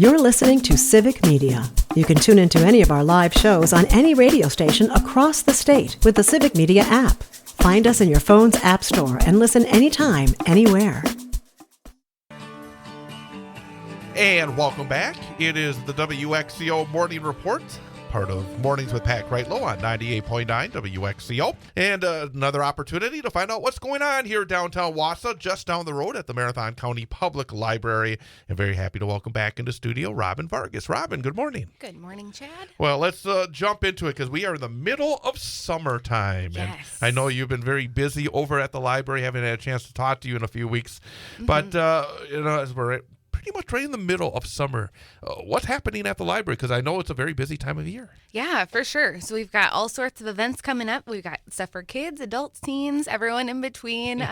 You're listening to Civic Media. You can tune into any of our live shows on any radio station across the state with the Civic Media app. Find us in your phone's app store and listen anytime, anywhere. And welcome back. It is the WXCO Morning Report, part of Mornings with Pat Kreitlow on 98.9 WXCO. And another opportunity to find out what's going on here downtown Wausau, just down the road at the Marathon County Public Library. And very happy to welcome back into studio Robyn Vargas. Robyn, good morning. Good morning, Chad. Well, let's jump into it because we are in the middle of summertime. Yes. And I know you've been very busy over at the library. Haven't had a chance to talk to you in a few weeks. Mm-hmm. But, as we're pretty much right in the middle of summer, what's happening at the library? Because I know it's a very busy time of year. Yeah, for sure. So we've got all sorts of events coming up. We've got stuff for kids, adults, teens, everyone in between.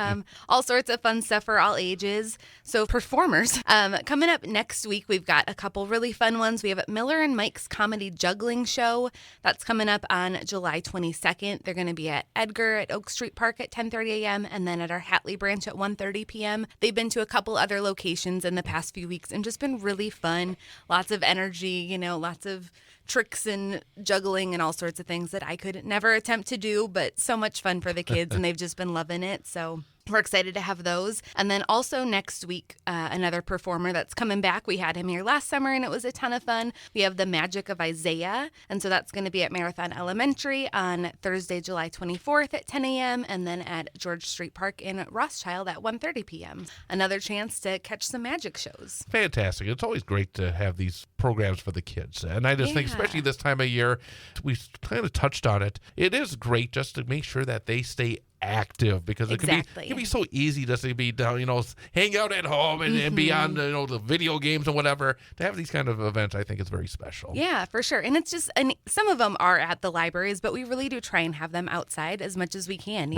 All sorts of fun stuff for all ages. So performers. Coming up next week, we've got a couple really fun ones. We have Miller and Mike's Comedy Juggling Show. That's coming up on July 22nd. They're going to be at Edgar at Oak Street Park at 10:30 a.m. and then at our Hatley branch at 1:30 p.m. They've been to a couple other locations in the past few weeks and just been really fun. Lots of energy, lots of tricks and juggling and all sorts of things that I could never attempt to do, but so much fun for the kids and they've just been loving it. So we're excited to have those. And then also next week, another performer that's coming back. We had him here last summer and it was a ton of fun. We have The Magic of Isaiah. And so that's going to be at Marathon Elementary on Thursday, July 24th at 10 a.m. and then at George Street Park in Rothschild at 1:30 p.m. Another chance to catch some magic shows. Fantastic. It's always great to have these programs for the kids. And I just think, especially this time of year, we kind of touched on it. It is great just to make sure that they stay active because it can be so easy just to be down, hang out at home and be on the video games and whatever. To have these kind of events, I think is very special. Yeah, for sure. And it's just, and some of them are at the libraries, but we really do try and have them outside as much as we can.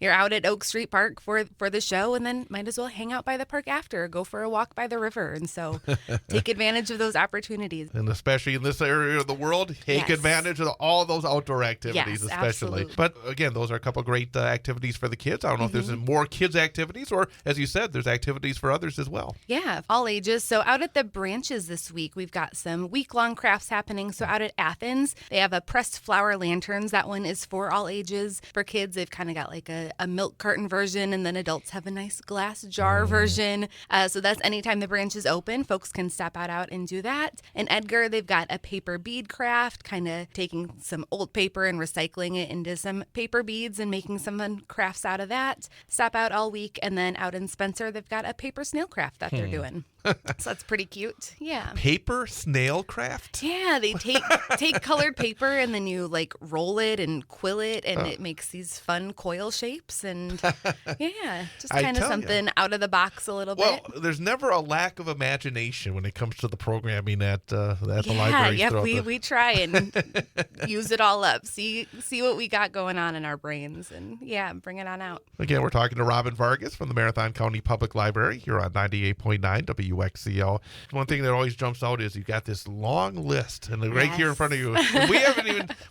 You're out at Oak Street Park for the show and then might as well hang out by the park after, or go for a walk by the river. And so take advantage of those opportunities. And especially in this area of the world, take advantage of all those outdoor activities, especially. Absolutely. But again, those are a couple great activities for the kids. I don't know if there's more kids activities or, as you said, there's activities for others as well. Yeah, all ages. So out at the branches this week, we've got some week-long crafts happening. So out at Athens, they have a pressed flower lanterns. That one is for all ages. For kids, they've kind of got like a milk carton version, and then adults have a nice glass jar version. So that's anytime the branch is open, folks can step out and do that. In Edgar, they've got a paper bead craft, kind of taking some old paper and recycling it into some paper beads and making some fun crafts out of that. Stop out all week. And then out in Spencer, they've got a paper snail craft that they're doing. So that's pretty cute. Yeah. Paper snail craft? Yeah, they take colored paper and then you roll it and quill it and it makes these fun coil shapes and just kind of something out of the box a little bit. Well, there's never a lack of imagination when it comes to the programming at the library. Yeah, we try and use it all up. See what we got going on in our brains and bring it on out. Again, we're talking to Robyn Vargas from the Marathon County Public Library here on 98.9 WXCO. One thing that always jumps out is you got this long list and right here in front of you.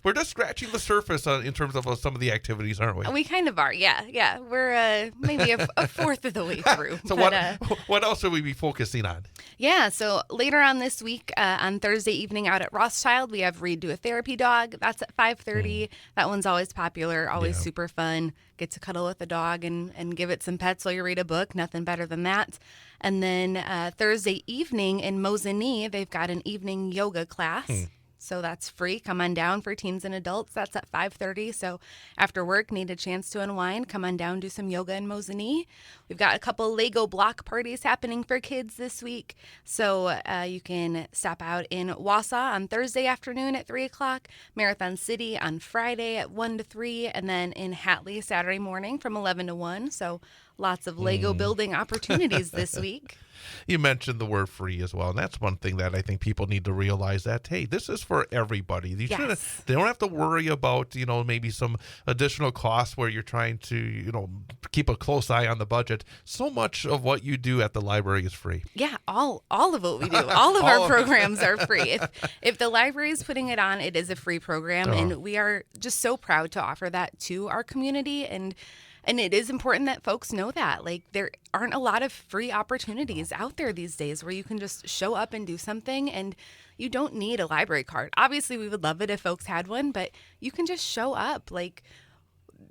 We're just scratching the surface in terms of some of the activities, aren't we? We kind of are, yeah. We're maybe a fourth of the way through. So what else should we be focusing on? Yeah, so later on this week, on Thursday evening out at Rothschild, we have Read to a Therapy Dog. That's at 5:30. That one's always popular, always super fun. Get to cuddle with a dog and give it some pets while you read a book. Nothing better than that. And then Thursday evening in Mosinee, they've got an evening yoga class. So that's free. Come on down for teens and adults. That's at 5:30. So after work, need a chance to unwind, come on down, do some yoga in Mosinee. We've got a couple Lego block parties happening for kids this week. So you can stop out in Wausau on Thursday afternoon at 3 o'clock, Marathon City on Friday at 1 to 3, and then in Hatley Saturday morning from 11 to 1. So lots of Lego building opportunities this week. You mentioned the word free as well, and that's one thing that I think people need to realize that, hey, this is for everybody. They don't have to worry about, maybe some additional costs where you're trying to, keep a close eye on the budget. So much of what you do at the library is free. Yeah, all of what we do. All of our programs are free. If the library is putting it on, it is a free program, and we are just so proud to offer that to our community. And And it is important that folks know that. Like, there aren't a lot of free opportunities out there these days where you can just show up and do something, and you don't need a library card. Obviously, we would love it if folks had one, but you can just show up. Like,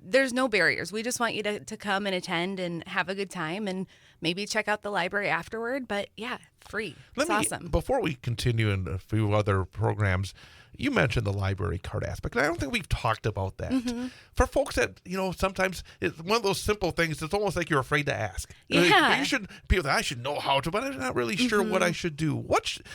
there's no barriers. We just want you to come and attend and have a good time and maybe check out the library afterward. But yeah, free. It's awesome. Before we continue in a few other programs, you mentioned the library card aspect. I don't think we've talked about that. For folks that, sometimes it's one of those simple things. It's almost like you're afraid to ask. Yeah. I should know how to, but I'm not really sure what I should do.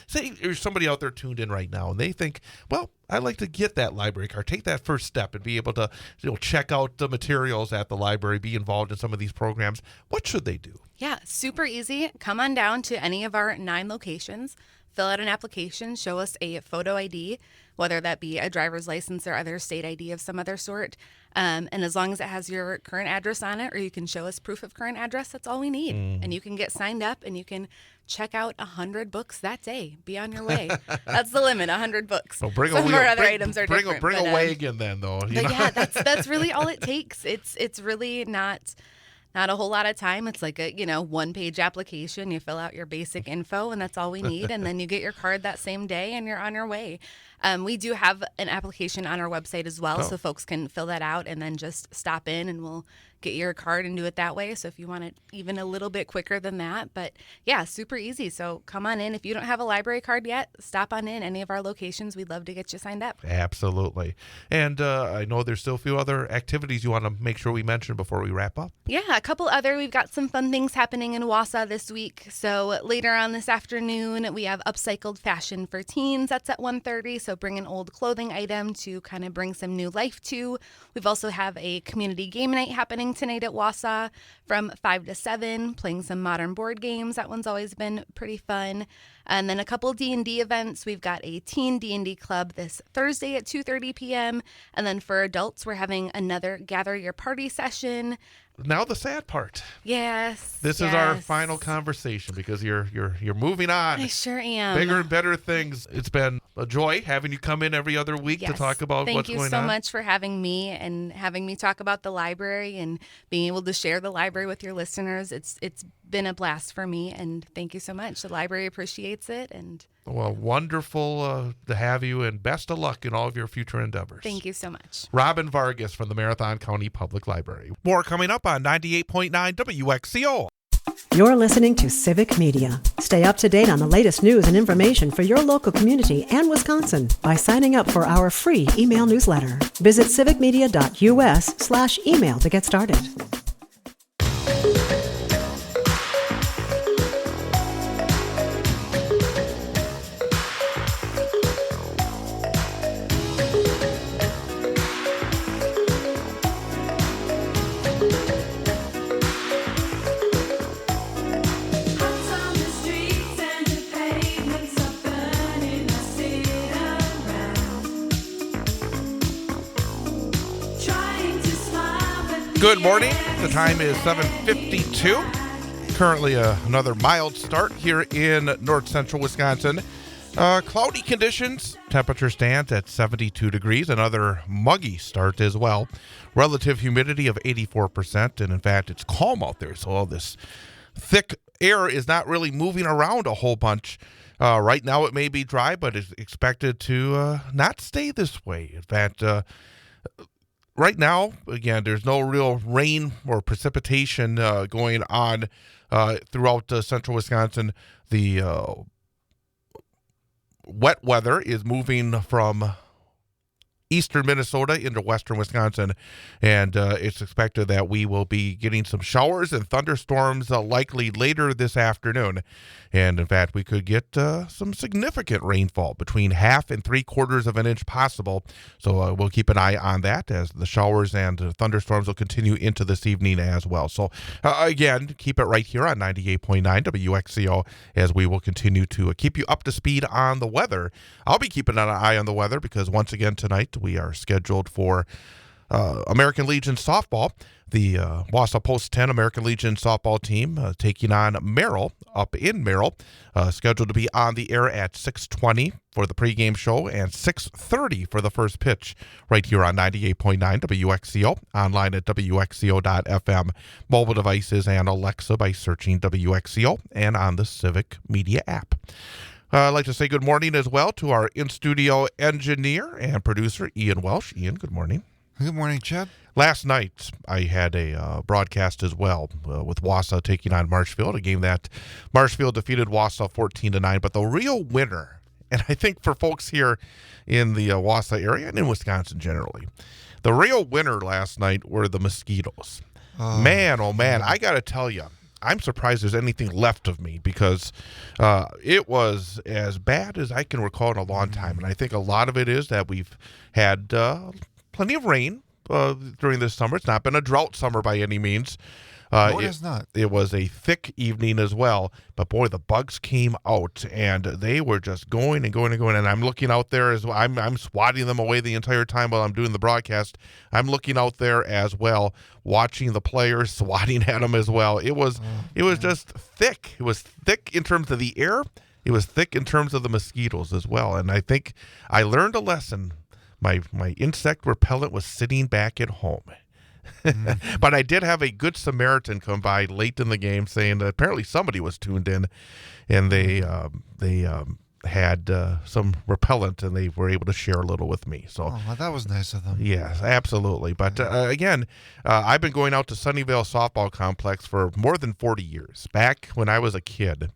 Say there's somebody out there tuned in right now and they think, well, I'd like to get that library card, take that first step and be able to check out the materials at the library, be involved in some of these programs. What should they do? Yeah, super easy. Come on down to any of our 9 locations, fill out an application, show us a photo ID, whether that be a driver's license or other state ID of some other sort. And as long as it has your current address on it, or you can show us proof of current address, that's all we need. And you can get signed up and you can check out 100 books that day. Be on your way. That's the limit, 100 books. So some of our other items are different. Bring a wagon then, though. Yeah, that's really all it takes. It's really not a whole lot of time. It's like a, 1-page application. You fill out your basic info and that's all we need. And then you get your card that same day and you're on your way. We do have an application on our website as well. So folks can fill that out and then just stop in and we'll get your card and do it that way. So if you want it even a little bit quicker than that, but yeah, super easy. So come on in. If you don't have a library card yet, stop on in any of our locations. We'd love to get you signed up. Absolutely. And I know there's still a few other activities you want to make sure we mention before we wrap up. Yeah, a couple other. We've got some fun things happening in Wausau this week. So later on this afternoon, we have upcycled fashion for teens. That's at 1:30. So bring an old clothing item to kind of bring some new life to. We've also have a community game night happening tonight at Wausau from 5 to 7, playing some modern board games. That one's always been pretty fun. And then a couple D&D events. We've got a teen D&D club this Thursday at 2:30 p.m. And then for adults, we're having another Gather Your Party session. Now the sad part. Yes. This is our final conversation because you're moving on. I sure am. Bigger and better things. It's been a joy having you come in every other week to talk about what's going on. Thank you so much for having me and having me talk about the library and being able to share the library with your listeners. It's been a blast for me, and thank you so much. The library appreciates it. And well, wonderful to have you, and best of luck in all of your future endeavors. Thank you so much. Robyn Vargas from the Marathon County Public Library. More coming up on 98.9 WXCO. You're listening to Civic Media. Stay up to date on the latest news and information for your local community and Wisconsin by signing up for our free email newsletter. Visit civicmedia.us/email to get started. Good morning. The time is 7:52. Currently another mild start here in north central Wisconsin. Cloudy conditions. Temperature stands at 72 degrees. Another muggy start as well. Relative humidity of 84%. And in fact, it's calm out there. So all this thick air is not really moving around a whole bunch. Right now it may be dry, but it's expected to not stay this way. In fact, right now, again, there's no real rain or precipitation going on throughout central Wisconsin. The wet weather is moving from eastern Minnesota into western Wisconsin, and it's expected that we will be getting some showers and thunderstorms likely later this afternoon. And in fact, we could get some significant rainfall, between 1/2 and 3/4 of an inch possible. So we'll keep an eye on that as the showers and thunderstorms will continue into this evening as well. So again, keep it right here on 98.9 WXCO as we will continue to keep you up to speed on the weather. I'll be keeping an eye on the weather because once again tonight we are scheduled for American Legion softball. The Wausau Post 10 American Legion softball team taking on Merrill up in Merrill, scheduled to be on the air at 6:20 for the pregame show and 6:30 for the first pitch right here on 98.9 WXCO, online at WXCO.FM, mobile devices and Alexa by searching WXCO, and on the Civic Media app. I'd like to say good morning as well to our in-studio engineer and producer, Ian Welsh. Ian, good morning. Good morning, Chad. Last night, I had a broadcast as well with Wausau taking on Marshfield, a game that Marshfield defeated Wausau 14-9. But the real winner, and I think for folks here in the Wausau area and in Wisconsin generally, the real winner last night were the Mosquitoes. Man, oh man, I got to tell you, I'm surprised there's anything left of me because it was as bad as I can recall in a long time. And I think a lot of it is that we've had plenty of rain during this summer. It's not been a drought summer by any means. No, it has not. It was a thick evening as well. But boy, the bugs came out and they were just going and going and going. And I'm looking out there as well. I'm swatting them away the entire time while I'm doing the broadcast. I'm looking out there as well, watching the players, swatting at them as well. It was just thick. It was thick in terms of the air. It was thick in terms of the mosquitoes as well. And I think I learned a lesson. My insect repellent was sitting back at home. But I did have a good Samaritan come by late in the game saying that apparently somebody was tuned in and they had some repellent and they were able to share a little with me. So well, that was nice of them. Yes, absolutely. But again, I've been going out to Sunnyvale Softball Complex for more than 40 years. Back when I was a kid,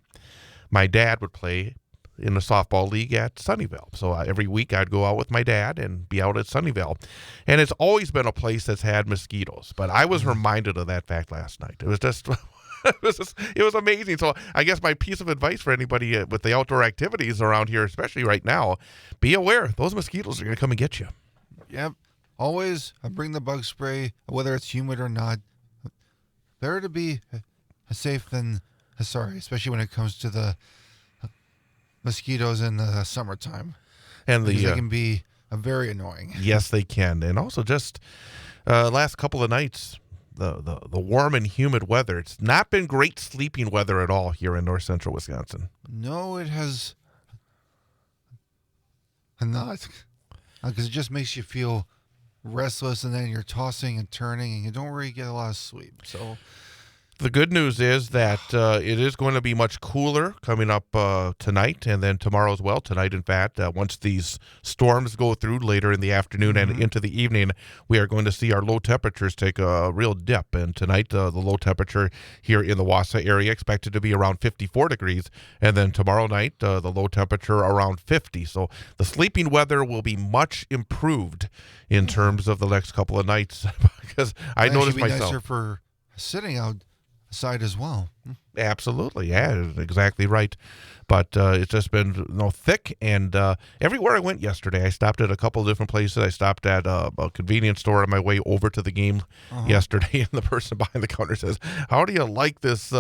my dad would play in the softball league at Sunnyvale. So every week I'd go out with my dad and be out at Sunnyvale. And it's always been a place that's had mosquitoes. But I was reminded of that fact last night. It was just, it was amazing. So I guess my piece of advice for anybody with the outdoor activities around here, especially right now, be aware. Those mosquitoes are going to come and get you. Yep. Always bring the bug spray, whether it's humid or not. Better to be safe than sorry, especially when it comes to the mosquitoes in the summertime, and they can be very annoying. Yes, they can. And also just last couple of nights, the warm and humid weather. It's not been great sleeping weather at all here in north central Wisconsin. No, it has not, because it just makes you feel restless, and then you're tossing and turning, and you don't really get a lot of sleep. So the good news is that it is going to be much cooler coming up tonight and then tomorrow as well. Tonight, in fact, once these storms go through later in the afternoon and into the evening, we are going to see our low temperatures take a real dip. And tonight, the low temperature here in the Wausau area expected to be around 54 degrees. And then tomorrow night, the low temperature around 50. So the sleeping weather will be much improved in terms of the next couple of nights because I noticed myself. Nicer for sitting outside as well. Absolutely, yeah, exactly right. But it's just been thick, and everywhere I went yesterday, I stopped at a couple of different places. I stopped at a convenience store on my way over to the game yesterday, and the person behind the counter says, "How do you like this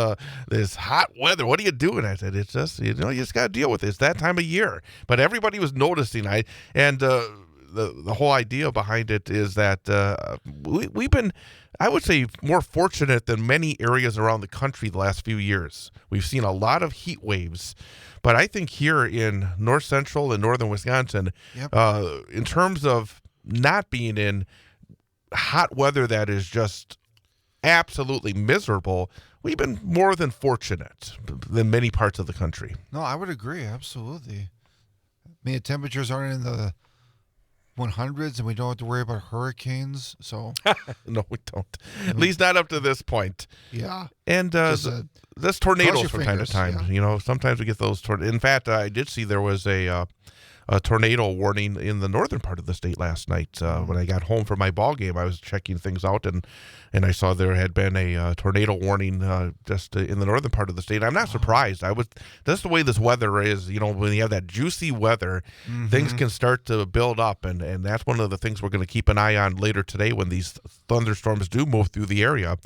this hot weather? What are you doing?" I said, "It's just you just got to deal with it. It's that time of year." But everybody was noticing. The whole idea behind it is that we've been, I would say, more fortunate than many areas around the country the last few years. We've seen a lot of heat waves, but I think here in north central and northern Wisconsin, in terms of not being in hot weather that is just absolutely miserable, we've been more than fortunate than many parts of the country. No, I would agree, absolutely. I mean, the temperatures aren't in the 100s, and we don't have to worry about hurricanes. So no, we don't. At least not up to this point. Yeah. And there's tornadoes from time to time. Yeah. Sometimes we get those tornadoes. In fact, I did see there was a tornado warning in the northern part of the state last night. When I got home from my ball game, I was checking things out, and I saw there had been a tornado warning just in the northern part of the state. I'm not surprised. That's the way this weather is. When you have that juicy weather, things can start to build up, and that's one of the things we're going to keep an eye on later today when these thunderstorms do move through the area.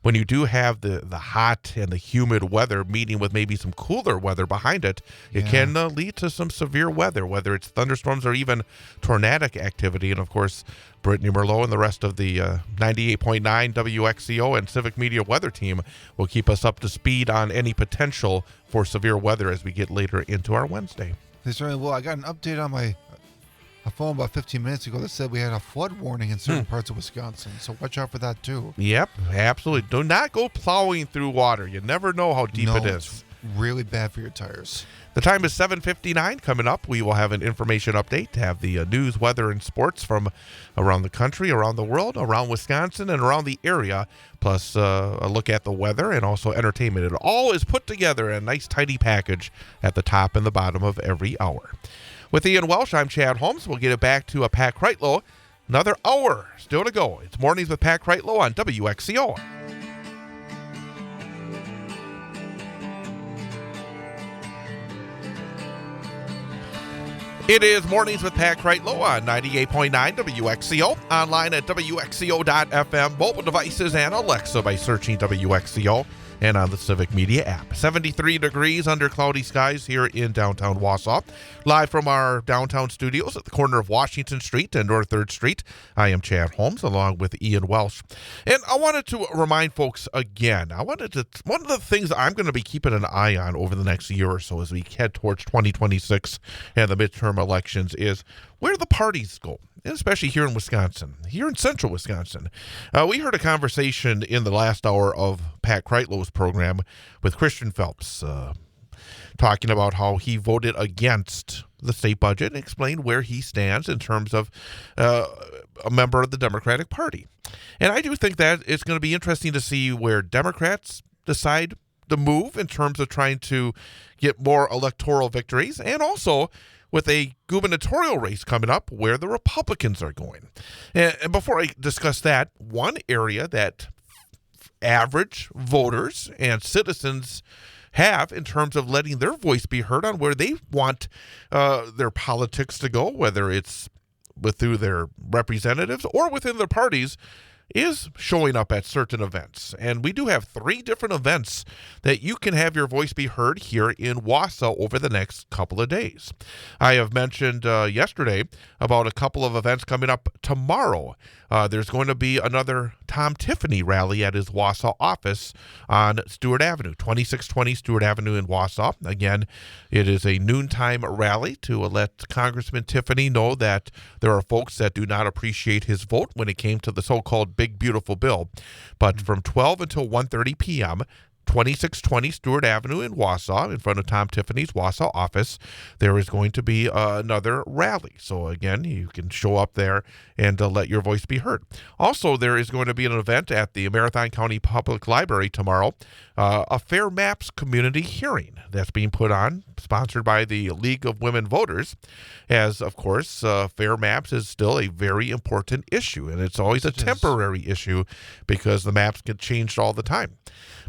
When you do have the hot and the humid weather meeting with maybe some cooler weather behind it, it can lead to some severe weather, whether whether it's thunderstorms or even tornadic activity. And, of course, Brittany Merlot and the rest of the 98.9 WXCO and Civic Media weather team will keep us up to speed on any potential for severe weather as we get later into our Wednesday. They certainly will. I got an update on my phone about 15 minutes ago that said we had a flood warning in certain parts of Wisconsin, so watch out for that too. Yep, absolutely. Do not go plowing through water. You never know how deep it is. It's really bad for your tires. The time is 7:59. Coming up, we will have an information update, have the news, weather, and sports from around the country, around the world, around Wisconsin, and around the area, plus a look at the weather and also entertainment. It all is put together in a nice, tidy package at the top and the bottom of every hour. With Ian Welsh, I'm Chad Holmes. We'll get it back to Pat Kreitlow. Another hour still to go. It's Mornings with Pat Kreitlow on WXCO. It is Mornings with Pat Kreitlow on 98.9 WXCO, online at WXCO.FM, mobile devices, and Alexa by searching WXCO, and on the Civic Media app. 73 degrees under cloudy skies here in downtown Wausau. Live from our downtown studios at the corner of Washington Street and North 3rd Street, I am Chad Holmes along with Ian Welsh. And I wanted to remind folks again, one of the things I'm going to be keeping an eye on over the next year or so as we head towards 2026 and the midterm elections is where the parties go. Especially here in Wisconsin, here in central Wisconsin. We heard a conversation in the last hour of Pat Kreitlow's program with Christian Phelps, talking about how he voted against the state budget and explained where he stands in terms of a member of the Democratic Party. And I do think that it's going to be interesting to see where Democrats decide to move in terms of trying to get more electoral victories, and also with a gubernatorial race coming up where the Republicans are going. And before I discuss that, one area that average voters and citizens have in terms of letting their voice be heard on where they want their politics to go, whether it's through their representatives or within their parties, is showing up at certain events. And we do have 3 different events that you can have your voice be heard here in Wausau over the next couple of days. I have mentioned yesterday about a couple of events coming up tomorrow. There's going to be another Tom Tiffany rally at his Wausau office on Stewart Avenue, 2620 Stewart Avenue in Wausau. Again, it is a noontime rally to let Congressman Tiffany know that there are folks that do not appreciate his vote when it came to the so-called Big Beautiful Bill. But from 12 until 1:30 p.m., 2620 Stewart Avenue in Wausau, in front of Tom Tiffany's Wausau office, there is going to be another rally. So again, you can show up there and let your voice be heard. Also, there is going to be an event at the Marathon County Public Library tomorrow, a Fair Maps community hearing that's being put on, sponsored by the League of Women Voters, as, of course, Fair Maps is still a very important issue, and it's always a temporary issue because the maps get changed all the time.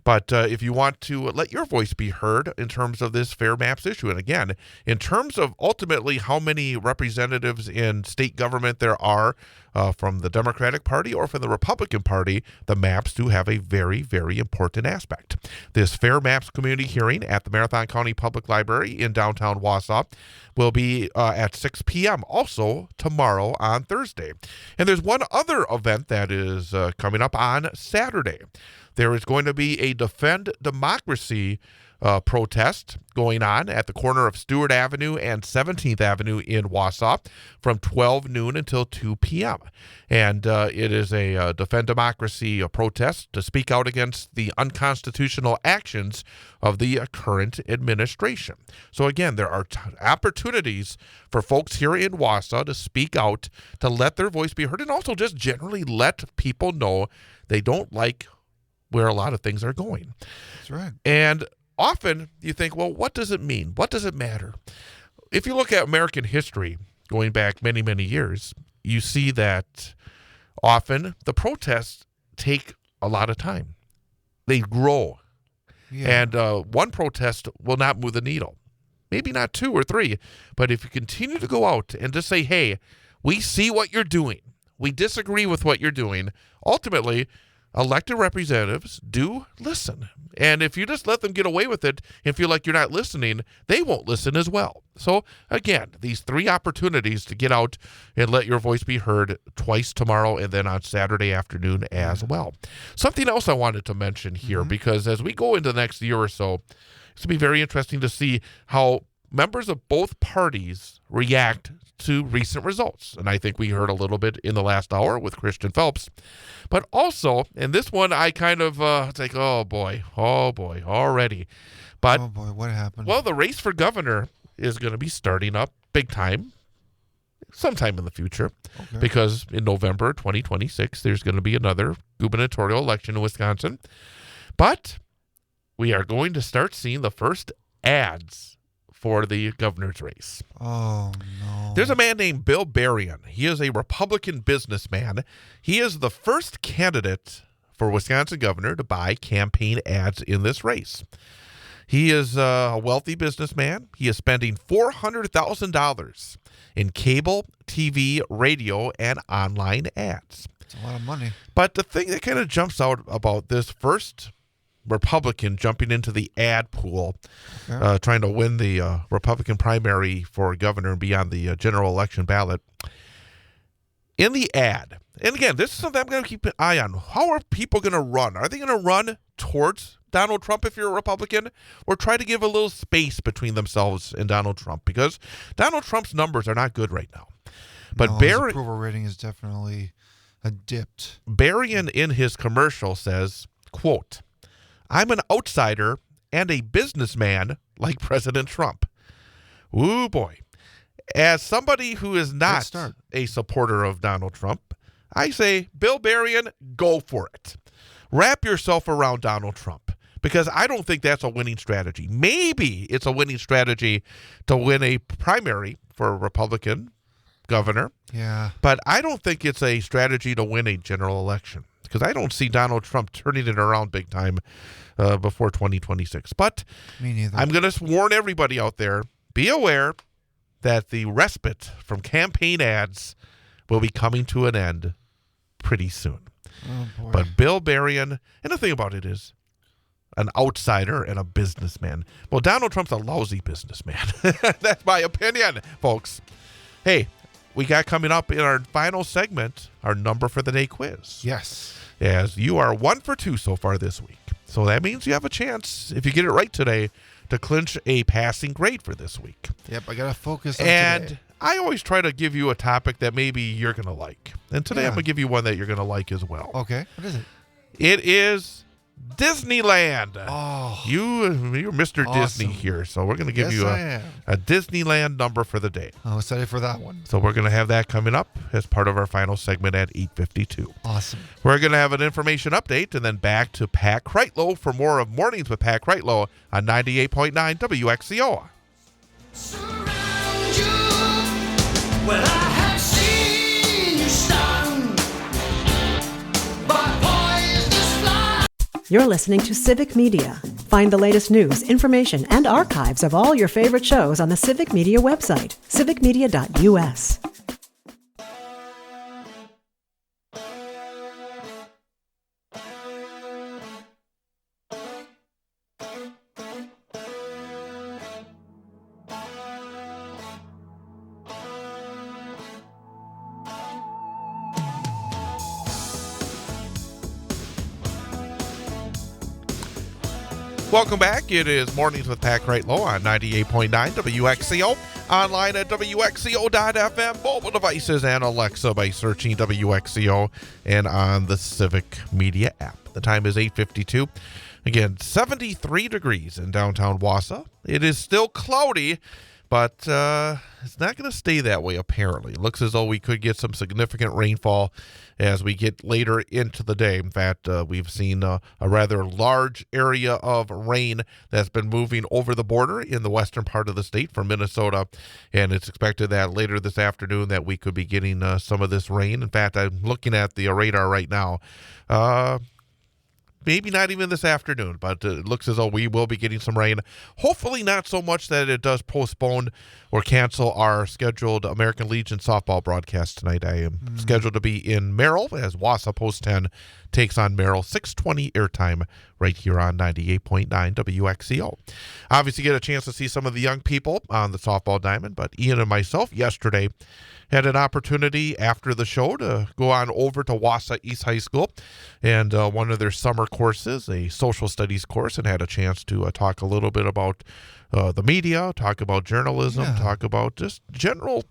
But if you want to let your voice be heard in terms of this Fair Maps issue, and again, in terms of ultimately how many representatives in state government there are from the Democratic Party or from the Republican Party, the maps do have a very, very important aspect. This Fair Maps community hearing at the Marathon County Public Library in downtown Wausau will be at 6 p.m. also tomorrow on Thursday. And there's one other event that is coming up on Saturday. There is going to be a Defend Democracy protest going on at the corner of Stewart Avenue and 17th Avenue in Wausau from 12 noon until 2 p.m. And it is a Defend Democracy protest to speak out against the unconstitutional actions of the current administration. So again, there are opportunities for folks here in Wausau to speak out, to let their voice be heard, and also just generally let people know they don't like where a lot of things are going. That's right. And often you think, well, what does it mean? What does it matter? If you look at American history going back many, many years, you see that often the protests take a lot of time. They grow. Yeah. And one protest will not move the needle. Maybe not 2 or 3. But if you continue to go out and just say, hey, we see what you're doing, we disagree with what you're doing, ultimately, elected representatives do listen. And if you just let them get away with it and feel like you're not listening, they won't listen as well. So again, these 3 opportunities to get out and let your voice be heard twice tomorrow and then on Saturday afternoon as well. Something else I wanted to mention here, because as we go into the next year or so, it's going to be very interesting to see how members of both parties react to recent results. And I think we heard a little bit in the last hour with Christian Phelps. But also, and this one I kind of, it's like, oh boy, already. But, oh boy, what happened? Well, the race for governor is going to be starting up big time sometime in the future. Okay. Because in November 2026, there's going to be another gubernatorial election in Wisconsin. But we are going to start seeing the first ads for the governor's race. Oh, no. There's a man named Bill Berrien. He is a Republican businessman. He is the first candidate for Wisconsin governor to buy campaign ads in this race. He is a wealthy businessman. He is spending $400,000 in cable, TV, radio, and online ads. It's a lot of money. But the thing that kind of jumps out about this first Republican jumping into the ad pool, trying to win the Republican primary for governor and be on the general election ballot. In the ad, and again, this is something I'm going to keep an eye on. How are people going to run? Are they going to run towards Donald Trump if you're a Republican, or try to give a little space between themselves and Donald Trump? Because Donald Trump's numbers are not good right now. But no, his approval rating is definitely dipped. Berrien in his commercial says, quote, "I'm an outsider and a businessman like President Trump." Ooh, boy. As somebody who is not a supporter of Donald Trump, I say, Bill Berrien, go for it. Wrap yourself around Donald Trump, because I don't think that's a winning strategy. Maybe it's a winning strategy to win a primary for a Republican governor. Yeah. But I don't think it's a strategy to win a general election, because I don't see Donald Trump turning it around big time before 2026. But me neither. I'm going to warn everybody out there, be aware that the respite from campaign ads will be coming to an end pretty soon. Oh, boy. But Bill Berrien, and the thing about it is, an outsider and a businessman. Well, Donald Trump's a lousy businessman. That's my opinion, folks. Hey, we got coming up in our final segment, our number for the day quiz. Yes. As you are 1 for 2 so far this week. So that means you have a chance, if you get it right today, to clinch a passing grade for this week. Yep, I got to focus on today. I always try to give you a topic that maybe you're going to like. And today I'm going to give you one that you're going to like as well. Okay. What is it? It is Disneyland. Oh. You're Mr. Awesome. Disney here. So we're going to give you I a Disneyland number for the day. I'm excited for that one. So we're going to have that coming up as part of our final segment at 8:52. Awesome. We're going to have an information update and then back to Pat Kreitlow for more of Mornings with Pat Kreitlow on 98.9 WXCO. Surround you. Well, I have seen you stung by poisonous flies. You're listening to Civic Media. Find the latest news, information, and archives of all your favorite shows on the Civic Media website, civicmedia.us. Welcome back. It is Mornings with Pat Kreitlow on 98.9 WXCO. Online at WXCO.FM, mobile devices, and Alexa by searching WXCO, and on the Civic Media app. The time is 8:52. Again, 73 degrees in downtown Wausau. It is still cloudy, but it's not going to stay that way, apparently. It looks as though we could get some significant rainfall as we get later into the day. In fact, we've seen a rather large area of rain that's been moving over the border in the western part of the state from Minnesota, and it's expected that later this afternoon that we could be getting some of this rain. In fact, I'm looking at the radar right now. maybe not even this afternoon, but it looks as though we will be getting some rain. Hopefully not so much that it does postpone or cancel our scheduled American Legion softball broadcast tonight. I am scheduled to be in Merrill as Wausau Post 10 takes on Merrill. 6:20 airtime right here on 98.9 WXCO. Obviously get a chance to see some of the young people on the softball diamond, but Ian and myself yesterday had an opportunity after the show to go on over to Wausau East High School and one of their summer courses, a social studies course, and had a chance to talk a little bit about the media, talk about journalism, talk about just general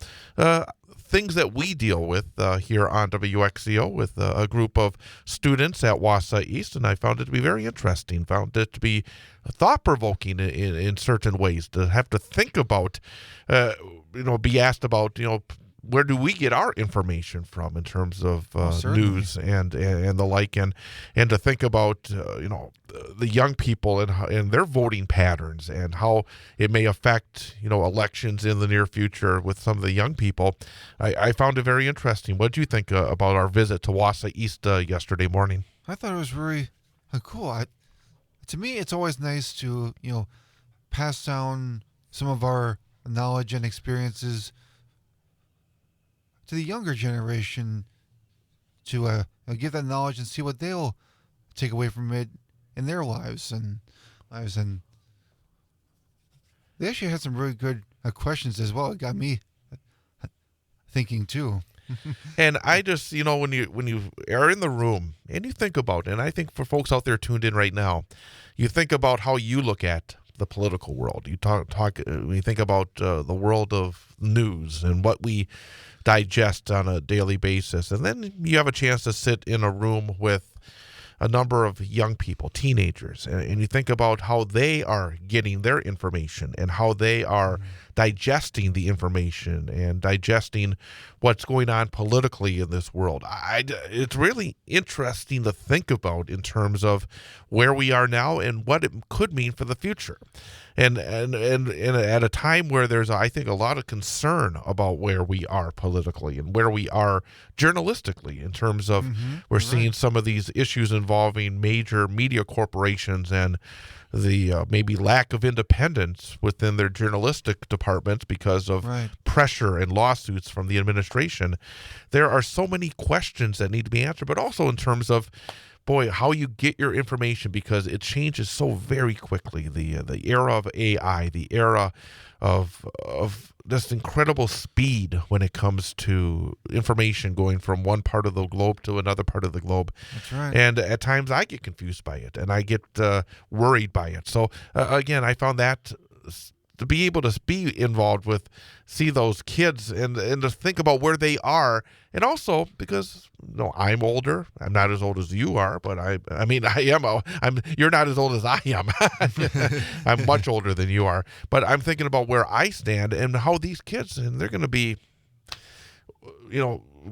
things that we deal with here on WXCO with a group of students at Wausau East, and I found it to be very interesting, found it to be thought-provoking in certain ways, to have to think about, be asked about, where do we get our information from in terms of news and the like, and to think about the young people and their voting patterns and how it may affect elections in the near future with some of the young people. I found it very interesting. What did you think about our visit to Wausau East yesterday morning? I thought it was very cool. To me, it's always nice to pass down some of our knowledge and experiences to the younger generation to give that knowledge and see what they'll take away from it in their lives. And they actually had some really good questions as well. It got me thinking too. And I just, when you are in the room and you think about, and I think for folks out there tuned in right now, you think about how you look at the political world. You when you think about the world of news and what we digest on a daily basis. And then you have a chance to sit in a room with a number of young people, teenagers, and you think about how they are getting their information and how they are digesting the information and digesting what's going on politically in this world. It's really interesting to think about in terms of where we are now and what it could mean for the future. And at a time where there's, I think, a lot of concern about where we are politically and where we are journalistically in terms of we're seeing some of these issues involving major media corporations and the maybe lack of independence within their journalistic departments because of pressure and lawsuits from the administration. There are so many questions that need to be answered, but also in terms of how you get your information, because it changes so very quickly. The era of AI, the era of just incredible speed when it comes to information going from one part of the globe to another part of the globe. That's right. And at times I get confused by it and I get worried by it. So again, I found that to be able to be involved with, see those kids and to think about where they are. And also because, I'm older. I'm not as old as you are, but you're not as old as I am. I'm much older than you are, but I'm thinking about where I stand and how these kids, and they're going to be,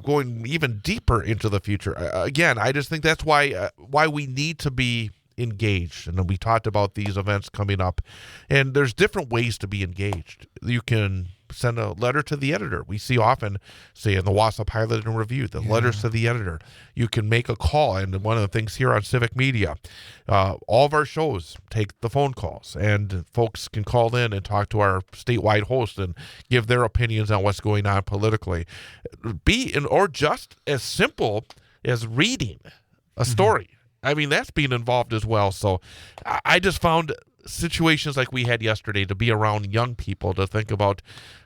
going even deeper into the future. Again, I just think that's why we need to be engaged. And we talked about these events coming up, and there's different ways to be engaged. You can send a letter to the editor. We see often, say in the Wausau Pilot and Review, the letters to the editor. You can make a call, and one of the things here on Civic Media, all of our shows take the phone calls, and folks can call in and talk to our statewide host and give their opinions on what's going on politically. Or just as simple as reading a story. I mean, that's being involved as well. So I just found situations like we had yesterday to be around young people, to think about,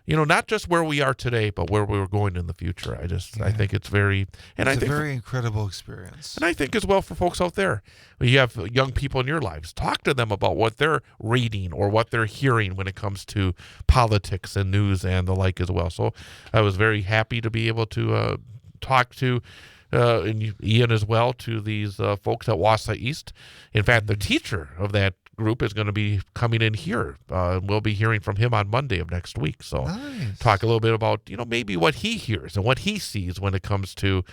not just where we are today, but where we're going in the future. I think it's very, and it's a very incredible experience. And I think as well for folks out there, you have young people in your lives, talk to them about what they're reading or what they're hearing when it comes to politics and news and the like as well. So I was very happy to be able to talk to and Ian as well, to these folks at Wausau East. In fact, the teacher of that group is going to be coming in here. We'll be hearing from him on Monday of next week. So Nice. talk a little bit about, maybe what he hears and what he sees when it comes to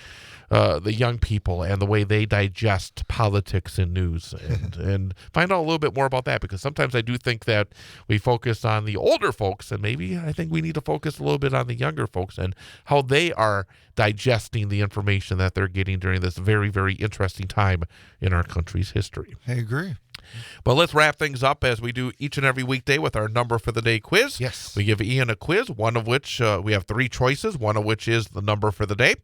the young people and the way they digest politics and news, and find out a little bit more about that, because sometimes I do think that we focus on the older folks, and maybe I think we need to focus a little bit on the younger folks and how they are digesting the information that they're getting during this very, very interesting time in our country's history. I agree. But let's wrap things up as we do each and every weekday with our number for the day quiz. Yes. We give Ian a quiz, one of which we have 3 choices, one of which is the number for the day.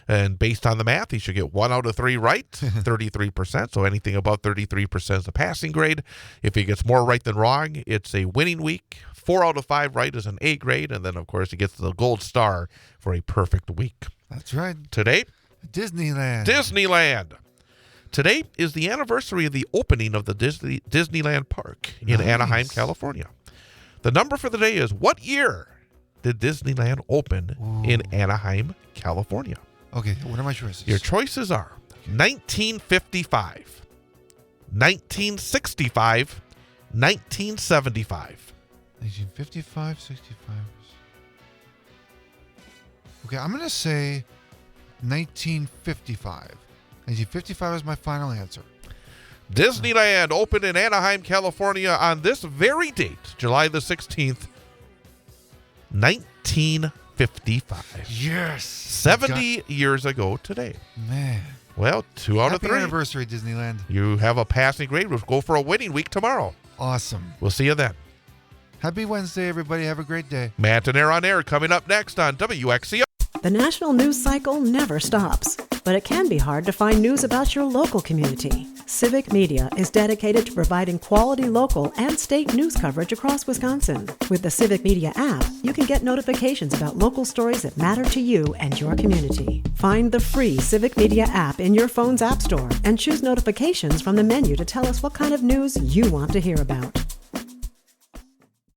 And based on the math, he should get 1 out of 3 right, 33%. So anything above 33% is a passing grade. If he gets more right than wrong, it's a winning week. 4 out of 5 right is an A grade. And then, of course, he gets the gold star for a perfect week. That's right. Today, Disneyland. Today is the anniversary of the opening of the Disneyland Park in Nice. Anaheim, California. The number for the day is, what year did Disneyland open in Anaheim, California? Okay, what are my choices? Your choices are 1955, 1965, 1975. 1955, 65. Okay, I'm going to say 1955. 1955 is my final answer. Disneyland opened in Anaheim, California on this very date, July the 16th, 1955. Yes. 70 years ago today. Man. Well, 2 out of Happy 3. anniversary, Disneyland. You have a passing grade. We'll go for a winning week tomorrow. Awesome. We'll see you then. Happy Wednesday, everybody. Have a great day. Matt and Air on Air coming up next on WXCO. The national news cycle never stops, but it can be hard to find news about your local community. Civic Media is dedicated to providing quality local and state news coverage across Wisconsin. With the Civic Media app, you can get notifications about local stories that matter to you and your community. Find the free Civic Media app in your phone's app store and choose notifications from the menu to tell us what kind of news you want to hear about.